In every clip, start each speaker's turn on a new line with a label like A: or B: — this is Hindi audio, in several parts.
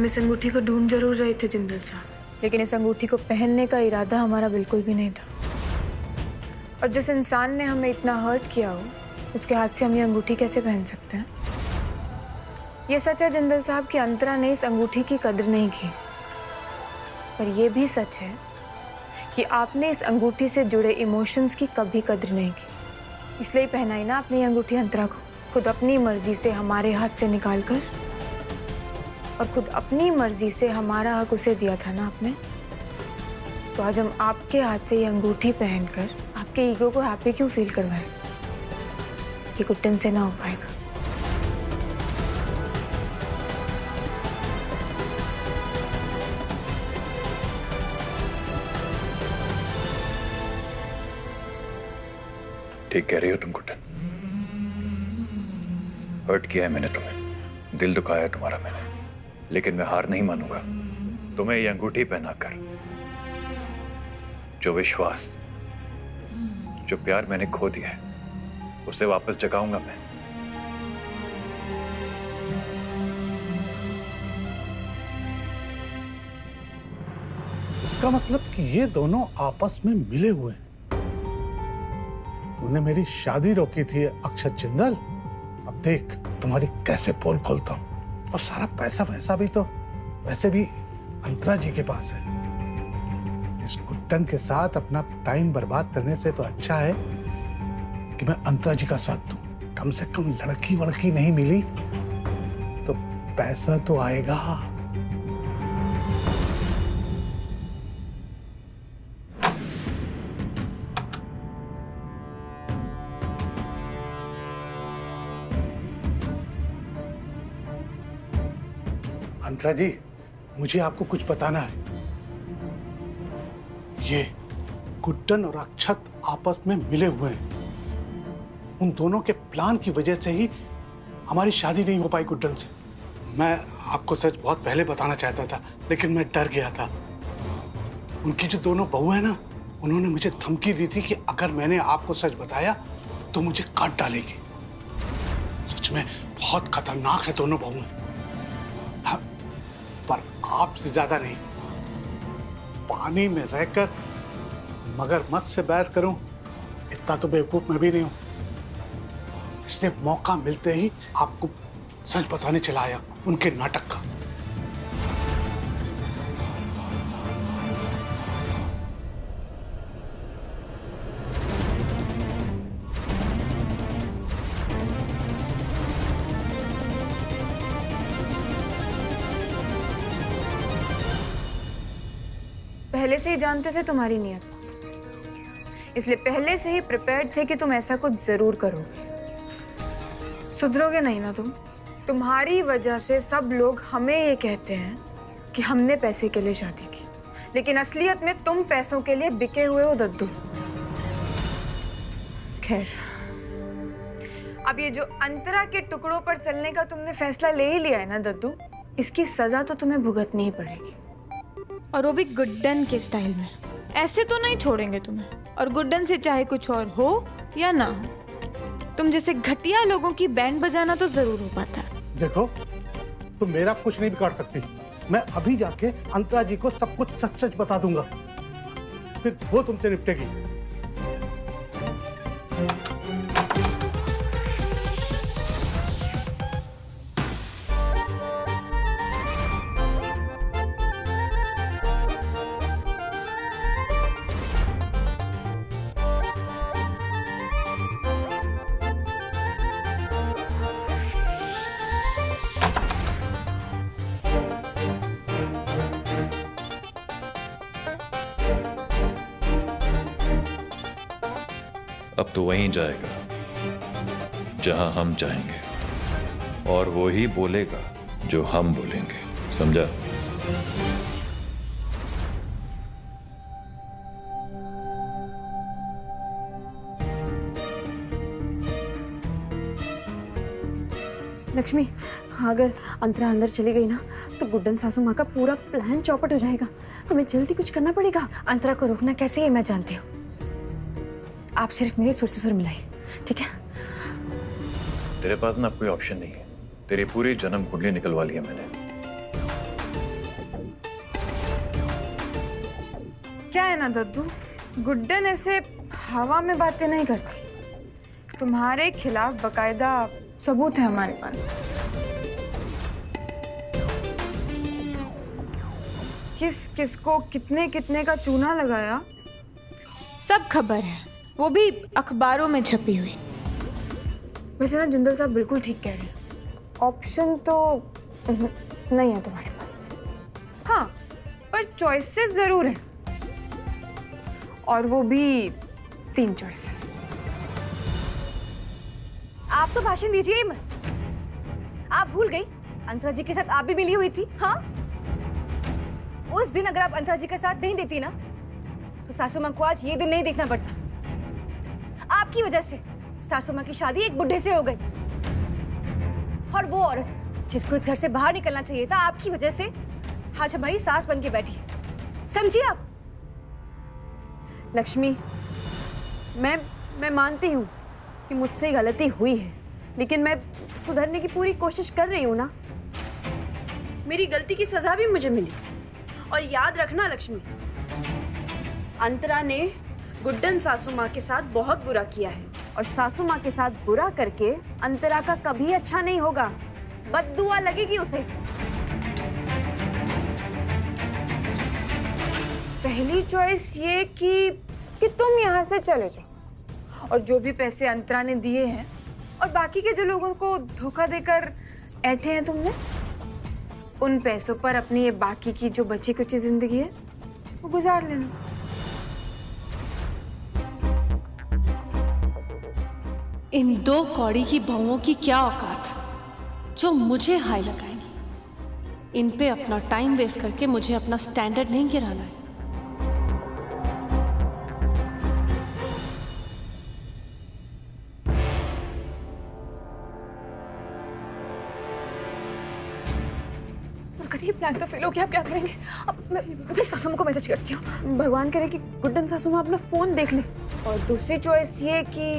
A: हम इस अंगूठी को ढूंढ जरूर रहे थे जिंदल साहब, लेकिन इस अंगूठी को पहनने का इरादा हमारा बिल्कुल भी नहीं था। और जिस इंसान ने हमें इतना हर्ट किया हो, उसके हाथ से हम ये अंगूठी कैसे पहन सकते हैं? ये सच है जिंदल साहब कि अंतरा ने इस अंगूठी की कदर नहीं की, पर यह भी सच है कि आपने इस अंगूठी से जुड़े इमोशंस की कभी कदर नहीं की। इसलिए पहनाई ना आपने ये अंगूठी अंतरा को, खुद अपनी मर्जी से हमारे हाथ से निकाल कर, और खुद अपनी मर्जी से हमारा हक उसे दिया था ना आपने। तो आज हम आपके हाथ से ये अंगूठी पहनकर आपके ईगो को हैप्पी क्यों फील करवाए? ये गुड्डन से ना हो पाएगा।
B: ठीक कह रही हो तुम गुड्डन। हर्ट किया है मैंने तुम्हें, दिल दुखाया है तुम्हारा मैंने, लेकिन मैं हार नहीं मानूंगा। तुम्हें ये अंगूठी पहनाकर जो विश्वास, जो प्यार मैंने खो दिया है, उसे वापस जगाऊंगा मैं।
C: इसका मतलब कि ये दोनों आपस में मिले हुए हैं। तूने मेरी शादी रोकी थी अक्षत जिंदल, अब देख तुम्हारी कैसे पोल खोलता हूं। और सारा पैसा वैसा भी तो वैसे भी अंतरा जी के पास है। इस गुड्डन के साथ अपना टाइम बर्बाद करने से तो अच्छा है कि मैं अंतरा जी का साथ दूं। कम से कम लड़की वड़की नहीं मिली तो पैसा तो आएगा। अंतरा जी, मुझे आपको कुछ बताना है। ये गुड्डन और अक्षत आपस में मिले हुए हैं। उन दोनों के प्लान की वजह से ही हमारी शादी नहीं हो पाई गुड्डन से। मैं आपको सच बहुत पहले बताना चाहता था, लेकिन मैं डर गया था। उनकी जो दोनों बहू है ना, उन्होंने मुझे धमकी दी थी कि अगर मैंने आपको सच बताया तो मुझे काट डालेगी। सच में बहुत खतरनाक है दोनों बहुएं। हाँ, पर आपसे ज्यादा नहीं। पानी में रहकर मगरमच्छ से बैर करूं, इतना तो बेवकूफ मैं भी नहीं हूं। इसलिए मौका मिलते ही आपको सच बताने चला आया उनके नाटक का।
A: पहले से ही जानते थे तुम्हारी नियत, इसलिए पहले से ही प्रिपेयर्ड थे कि तुम ऐसा कुछ जरूर करोगे। सुधरोगे नहीं ना तुम। तुम्हारी वजह से सब लोग हमें ये कहते हैं कि हमने पैसे के लिए शादी की, लेकिन असलियत में तुम पैसों के लिए बिके हुए हो दद्दू। खैर, अब ये जो अंतरा के टुकड़ों पर चलने का तुमने फैसला ले ही लिया है ना दद्दू, इसकी सजा तो तुम्हें भुगतनी ही पड़ेगी, और वो भी गुड्डन के स्टाइल में। ऐसे तो नहीं छोड़ेंगे तुम्हें, और गुड्डन से चाहे कुछ और हो या ना हो, तुम जैसे घटिया लोगों की बैंड बजाना तो जरूर हो पाता है।
C: देखो, तुम मेरा कुछ नहीं बिगाड़ सकती। मैं अभी जाके अंतरा जी को सब कुछ सच सच बता दूंगा, फिर वो तुमसे निपटेगी।
B: अब तो वहीं जाएगा जहां हम चाहेंगे, और वो ही बोलेगा जो हम बोलेंगे, समझा?
A: लक्ष्मी, अगर अंतरा अंदर चली गई ना तो गुड्डन सासू माँ का पूरा प्लान चौपट हो जाएगा। हमें जल्दी कुछ करना पड़ेगा।
D: अंतरा को रोकना कैसे है मैं जानती हूँ। आप सिर्फ मेरे सुर से सुर मिलाइए, ठीक है?
B: तेरे पास ना कोई ऑप्शन नहीं है। तेरी पूरी जन्म कुंडली निकलवा ली है मैंने।
A: क्या है ना दद्दू, गुड्डन ऐसे हवा में बातें नहीं करती। तुम्हारे खिलाफ बकायदा सबूत है हमारे पास। किस किस को कितने कितने का चूना लगाया सब खबर है, वो भी अखबारों में छपी हुई। वैसे ना जिंदल साहब बिल्कुल ठीक कह रहे हैं, ऑप्शन तो नहीं है तुम्हारे पास। हाँ, पर चॉइसेस जरूर हैं, और वो भी 3 चॉइसेस।
D: आप तो भाषण दीजिए ही मत। आप भूल गई अंतरा जी के साथ आप भी मिली हुई थी। हाँ, उस दिन अगर आप अंतरा जी का साथ नहीं देती ना तो सासू माँ को आज ये दिन नहीं देखना पड़ता। आपकी वजह से सासू माँ की शादी एक बुढ़े से हो गई, और वो औरत जिसको इस घर से बाहर निकलना चाहिए था, आपकी वजह से आज हमारी सास बन के बैठी। समझिए आप?
E: लक्ष्मी, मैं मानती हूँ कि मुझसे गलती हुई है, लेकिन मैं सुधरने की पूरी कोशिश कर रही हूँ ना। मेरी गलती की सजा भी मुझे मिली। और याद रखना लक्ष्मी, अंतरा ने गुड्डन सासू माँ के साथ बहुत बुरा किया है, और सासू माँ के साथ बुरा करके अंतरा का कभी अच्छा नहीं होगा, बद्दुआ लगेगी उसे।
A: पहली चॉइस ये कि तुम यहाँ से चले जाओ, और जो भी पैसे अंतरा ने दिए हैं और बाकी के जो लोगों को धोखा देकर ऐंठे हैं तुमने, उन पैसों पर अपनी ये बाकी की जो बची कुची जिंदगी है वो गुजार लेना।
F: इन 2 कौड़ी की बहुओं की क्या औकात जो मुझे हाई लगाएंगी। इन पे अपना टाइम वेस्ट करके मुझे अपना स्टैंडर्ड नहीं गिराना है।
D: ये प्लान तो फेल हो गया, अब क्या करेंगे? अब मैं सासू माँ को मैसेज करती हूँ।
E: भगवान करे कि गुड्डन सासू माँ अपना फोन देख ले।
A: और दूसरी चॉइस ये कि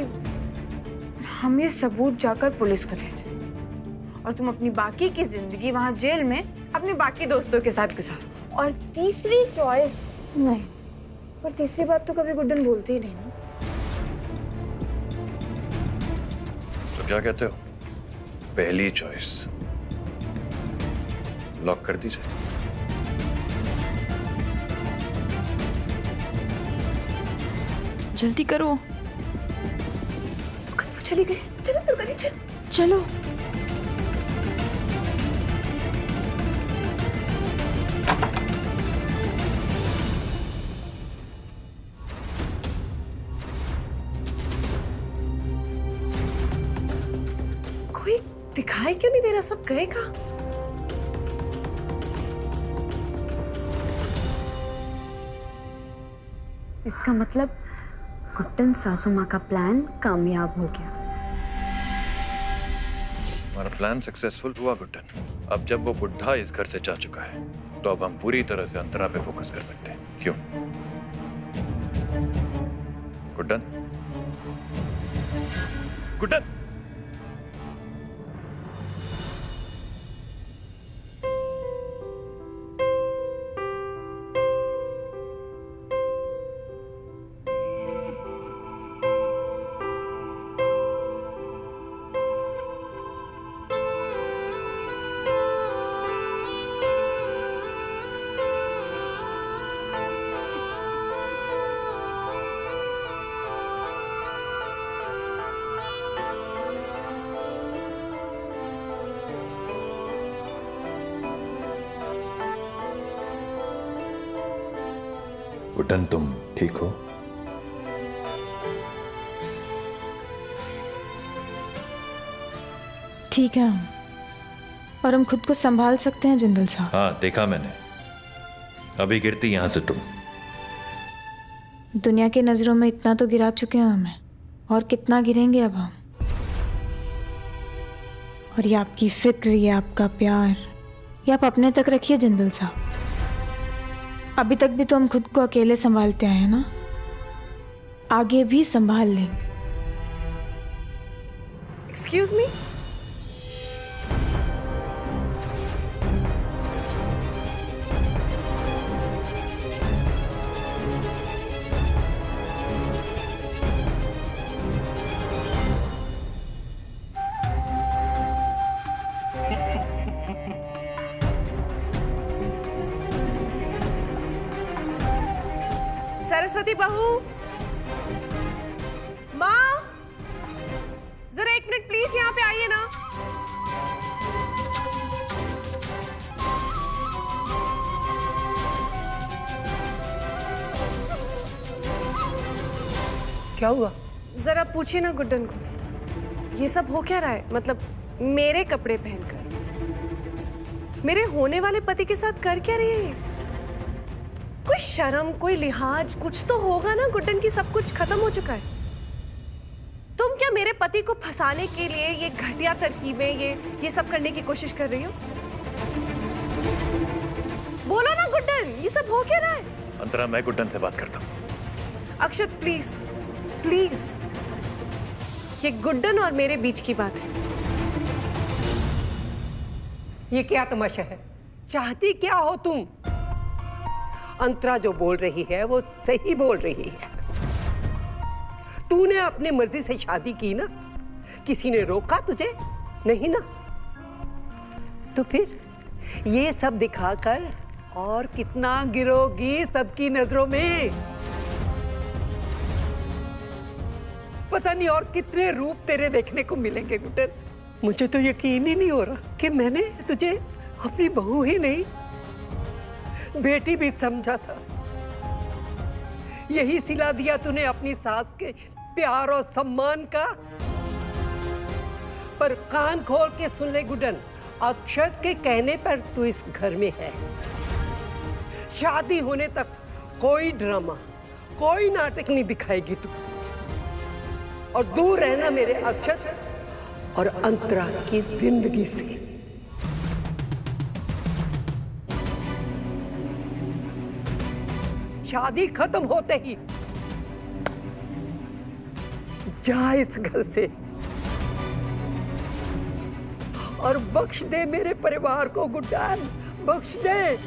A: हम ये सबूत जाकर पुलिस को दे दें, और तुम अपनी बाकी की जिंदगी वहां जेल में अपने बाकी दोस्तों के साथ गुजारो। और तीसरी चॉइस नहीं, पर तीसरी बात तो कभी गुड्डन बोलती ही नहीं ना।
B: तो क्या कहते हो? पहली चॉइस लॉक कर दीजिए।
A: जल्दी करो।
D: दुर्गा वो चली गई। चलो दुर्गा दी, चल।
A: चलो।
E: कोई दिखाई क्यों नहीं दे रहा? सब गए कहाँ? इसका मतलब गुड्डन सासू माँ का प्लान कामयाब हो गया।
B: हमारा प्लान सक्सेसफुल हुआ गुड्डन। अब जब वो बुढ़ा इस घर से जा चुका है तो अब हम पूरी तरह से अंतरा पे फोकस कर सकते हैं। क्यों गुड्डन? गुड्डन, गुड्डन तुम ठीक हो?
A: ठीक है हम, और हम खुद को संभाल सकते हैं जिंदल साहब।
B: हाँ देखा मैंने। अभी गिरती यहां से तुम।
A: दुनिया की नजरों में इतना तो गिरा चुके हैं हमें, और कितना गिरेंगे अब हम। और ये आपकी फिक्र, ये आपका प्यार, ये आप अपने तक रखिए जिंदल साहब। अभी तक भी तो हम खुद को अकेले संभालते आए हैं ना, आगे भी संभाल लेंगे।
E: एक्सक्यूज मी, सरस्वती बहू, माँ, जरा 1 मिनट प्लीज यहाँ पे आइए ना।
G: क्या हुआ?
E: जरा पूछिए ना गुड्डन को, ये सब हो क्या रहा है? मतलब मेरे कपड़े पहनकर मेरे होने वाले पति के साथ कर क्या रही है ये? कोई शर्म, कोई लिहाज कुछ तो होगा ना गुड्डन की। सब कुछ खत्म हो चुका है। तुम क्या मेरे पति को फंसाने के लिए ये घटिया तरकीबें, ये सब करने की कोशिश कर रही हो? बोलो ना गुड्डन, ये सब हो क्या रहा है?
B: अंतरा, मैं गुड्डन से बात करता हूँ।
E: अक्षत प्लीज प्लीज, ये गुड्डन और मेरे बीच की बात है।
G: ये क्या तमाशा है? चाहती क्या हो तुम? अंतरा जो बोल रही है वो सही बोल रही है। तूने अपनी मर्जी से शादी की ना, किसी ने रोका तुझे? नहीं ना। तो फिर ये सब दिखाकर और कितना गिरोगी सबकी नजरों में? पता नहीं और कितने रूप तेरे देखने को मिलेंगे गुड्डन। मुझे तो यकीन ही नहीं हो रहा कि मैंने तुझे अपनी बहू ही नहीं, बेटी भी समझा था। यही सिला दिया तूने अपनी सास के प्यार और सम्मान का। पर कान खोल के सुन ले गुड्डन, अक्षत के कहने पर तू इस घर में है। शादी होने तक कोई ड्रामा, कोई नाटक नहीं दिखाएगी तू। और दूर रहना मेरे अक्षत और अंतरा की जिंदगी से। शादी खत्म होते ही जा इस घर से और बख्श दे मेरे परिवार को गुड्डन, बख्श दे।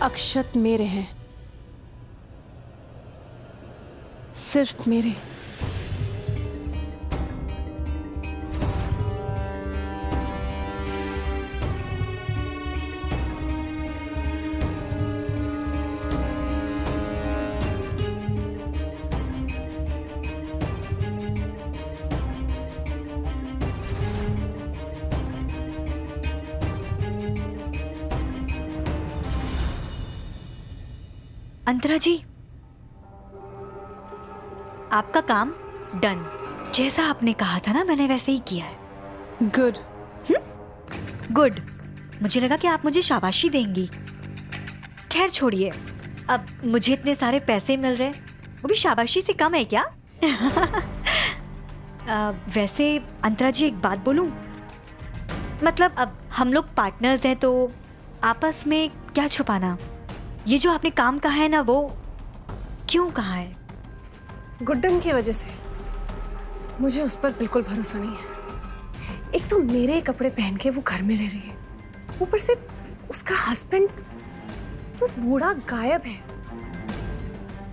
F: अक्षत मेरे हैं, सिर्फ मेरे।
H: अंतरा जी, आपका काम डन। जैसा आपने कहा था ना, मैंने वैसे ही किया है।
F: गुड।
H: गुड। मुझे लगा कि आप मुझे शाबाशी देंगी। खैर छोड़िए, अब मुझे इतने सारे पैसे मिल रहे, वो भी शाबाशी से कम है क्या? वैसे अंतरा जी, एक बात बोलूं? मतलब अब हम लोग पार्टनर्स हैं, तो आपस में क्या छुपाना। ये जो आपने काम कहा है ना, वो क्यों कहा है?
E: गुड्डन की वजह से मुझे उस पर बिल्कुल भरोसा नहीं है। एक तो मेरे कपड़े पहन के वो घर में रह रही है, ऊपर से उसका हस्बैंड तो बूढ़ा गायब है।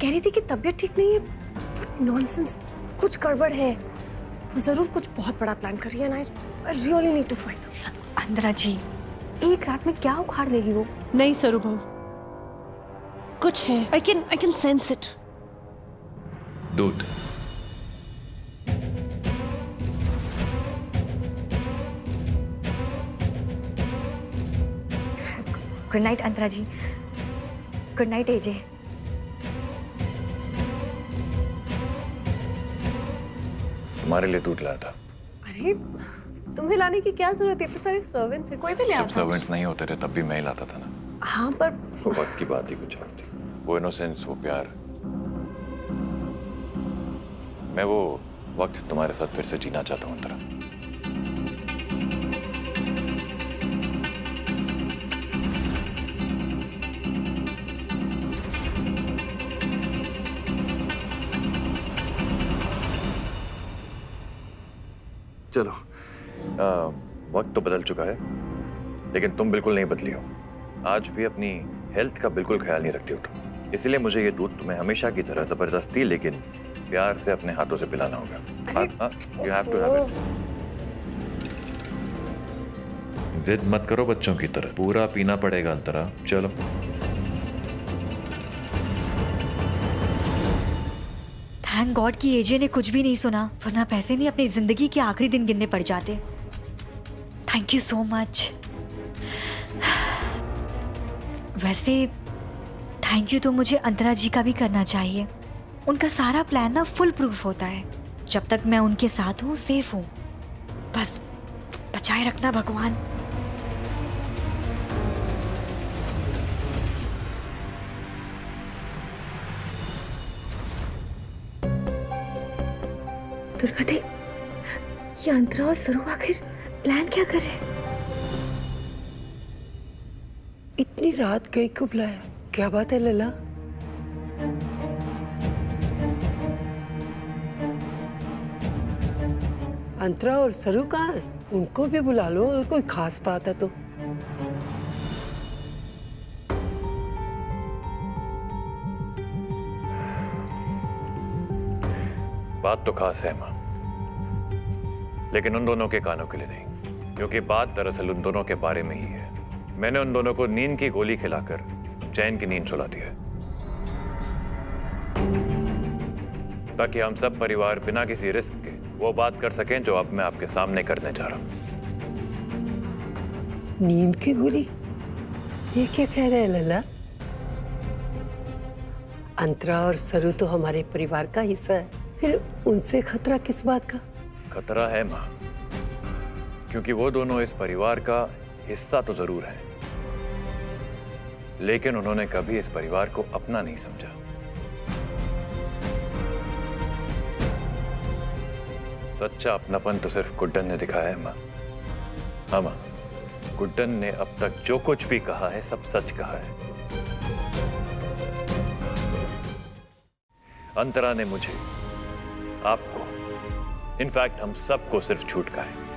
E: कह रही थी कि तबीयत ठीक नहीं है। नॉनसेंस, कुछ गड़बड़ है। वो जरूर कुछ बहुत बड़ा प्लान कर रही है। I really need to find.
H: Antara ji, एक रात में क्या उखाड़ लेगी वो?
F: नहीं सरूबा, कुछ है। I can sense it.
B: दूध।
H: गुड नाइट अंतरा जी। गुड नाइट एजे।
B: तुम्हारे लिए दूध लाया था।
E: अरे तुम्हें लाने की क्या जरूरत है? इतने सारे सर्वेंट्स हैं, कोई भी ले
B: जब
E: आता।
B: सर्वेंट्स नहीं होते थे तब भी मैं ही लाता था ना।
E: हाँ, पर
B: वो वक्त की बात ही कुछ और थी। वो इनोसेंस, वो प्यार। मैं वो वक्त तुम्हारे साथ फिर से जीना चाहता हूँ अंतरा।
I: चलो,
B: वक्त तो बदल चुका है, लेकिन तुम बिल्कुल नहीं बदली हो। आज भी अपनी हेल्थ का बिल्कुल ख्याल नहीं रखती हो तुम। इसलिए मुझे ये दूध तुम्हें हमेशा की तरह जबरदस्ती लेकिन प्यार से अपने हाथों से पिलाना होगा। You have to have it. जिद मत करो बच्चों की तरह, पूरा पीना पड़ेगा अंतरा। चलो।
H: थैंक गॉड कि एजे ने कुछ भी नहीं सुना, वरना पैसे नहीं अपनी जिंदगी के आखिरी दिन गिनने पड़ जाते। Thank you so much. वैसे थैंक यू तो मुझे अंतरा जी का भी करना चाहिए। उनका सारा प्लान ना फुल प्रूफ होता है। जब तक मैं उनके साथ हूँ, सेफ हूँ। बस बचाए रखना भगवान।
D: दुर्गा दी, ये अंतरा और सरू आखिर प्लान क्या कर रहे हैं?
G: इतनी रात गई को बुलाया, क्या बात है लला? अंतरा और सरू कहाँ है? उनको भी बुला लो अगर कोई खास बात है तो।
B: बात तो खास है माँ, लेकिन उन दोनों के कानों के लिए नहीं, क्योंकि बात दरअसल उन दोनों के बारे में ही है। मैंने उन दोनों को नींद की गोली खिलाकर चैन की नींद सुला दी है, ताकि हम सब परिवार बिना किसी रिस्क के वो बात कर सकें जो अब मैं आपके सामने करने जा रहा हूं।
G: नींद की गोली? ये क्या कह रहे हैं लला? अंतरा और सरू तो हमारे परिवार का हिस्सा है, फिर उनसे खतरा किस बात का?
B: खतरा है माँ, क्योंकि वो दोनों इस परिवार का हिस्सा तो जरूर है, लेकिन उन्होंने कभी इस परिवार को अपना नहीं समझा। सच्चा अपनापन तो सिर्फ गुड्डन ने दिखाया है माँ। हाँ माँ, गुड्डन ने अब तक जो कुछ भी कहा है सब सच कहा है। अंतरा ने मुझे, आपको, इनफैक्ट हम सबको सिर्फ झूठ कहा है।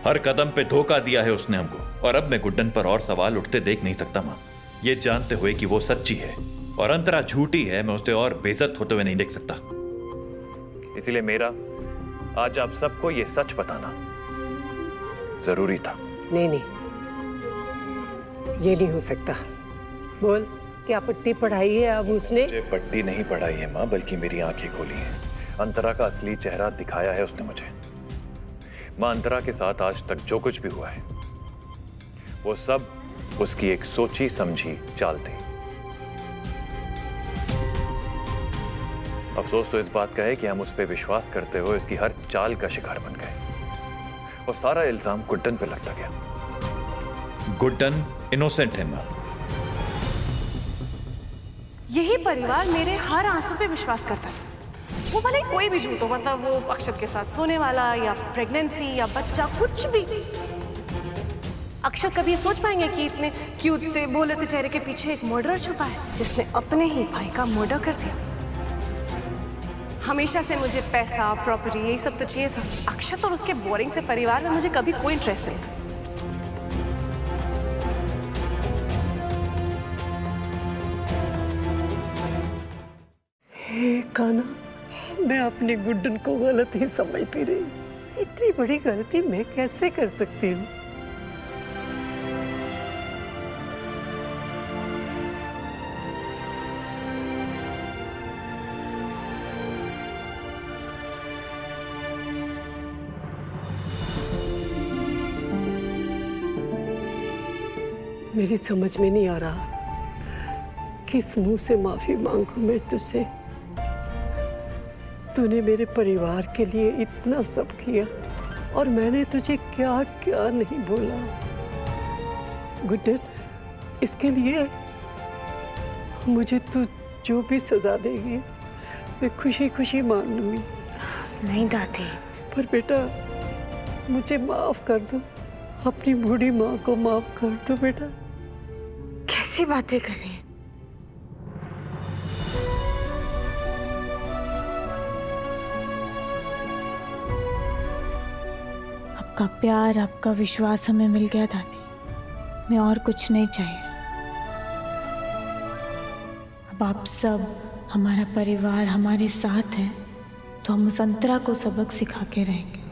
B: हर कदम पे धोखा दिया है उसने हमको, और अब मैं गुड्डन पर और सवाल उठते देख नहीं सकता माँ। ये जानते हुए कि वो सच्ची है और अंतरा झूठी है, मैं उसे और बेइज्जत होते हुए नहीं देख सकता। इसलिए मेरा आज आप सबको ये सच बताना जरूरी था।
G: नहीं नहीं, ये नहीं हो सकता। बोल, क्या पट्टी पढ़ाई है अब उसने?
B: मुझे पट्टी नहीं पढ़ाई है माँ, बल्कि मेरी आंखें खोली हैं। अंतरा का असली चेहरा दिखाया है उसने मुझे। माँ, अंतरा के साथ आज तक जो कुछ भी हुआ है वो सब उसकी एक सोची समझी चाल थी। अफसोस तो इस बात का है कि हम उस पर विश्वास करते हुए इसकी हर चाल का शिकार बन गए और सारा इल्जाम गुड्डन पे लगता गया। गुड्डन इनोसेंट है माँ।
F: यही परिवार मेरे हर आंसू पे विश्वास करता है, वो भले कोई भी झूठ हो, मतलब वो अक्षत के साथ सोने वाला या प्रेगनेंसी या बच्चा, कुछ भी। अक्षत कभी ये सोच पाएंगे कि इतने क्यूट से भोले से चेहरे के पीछे एक मर्डरर छुपा है जिसने अपने ही भाई का मर्डर कर दिया। हमेशा से मुझे पैसा, प्रॉपर्टी, यही सब तो चाहिए था। अक्षत और उसके बोरिंग से परिवार में मुझे कभी कोई इंटरेस्ट नहीं था।
G: हे काना, मैं अपनी गुड्डन को गलत ही समझती रही। इतनी बड़ी गलती मैं कैसे कर सकती हूँ? मेरी समझ में नहीं आ रहा किस मुंह से माफी मांगू मैं तुझसे। तूने मेरे परिवार के लिए इतना सब किया और मैंने तुझे क्या क्या नहीं बोला। गुड्डन, इसके लिए मुझे तू जो भी सजा देगी मैं खुशी खुशी मान लूंगी।
A: नहीं दादी।
G: पर बेटा, मुझे माफ कर दो, अपनी बूढ़ी माँ को माफ कर दो बेटा।
A: कैसी बातें कर रही हैं? आपका प्यार, आपका विश्वास हमें मिल गया दादी। हमें और कुछ नहीं चाहिए। अब आप सब, हमारा परिवार हमारे साथ है, तो हम उस अंतरा को सबक सिखा के रहेंगे।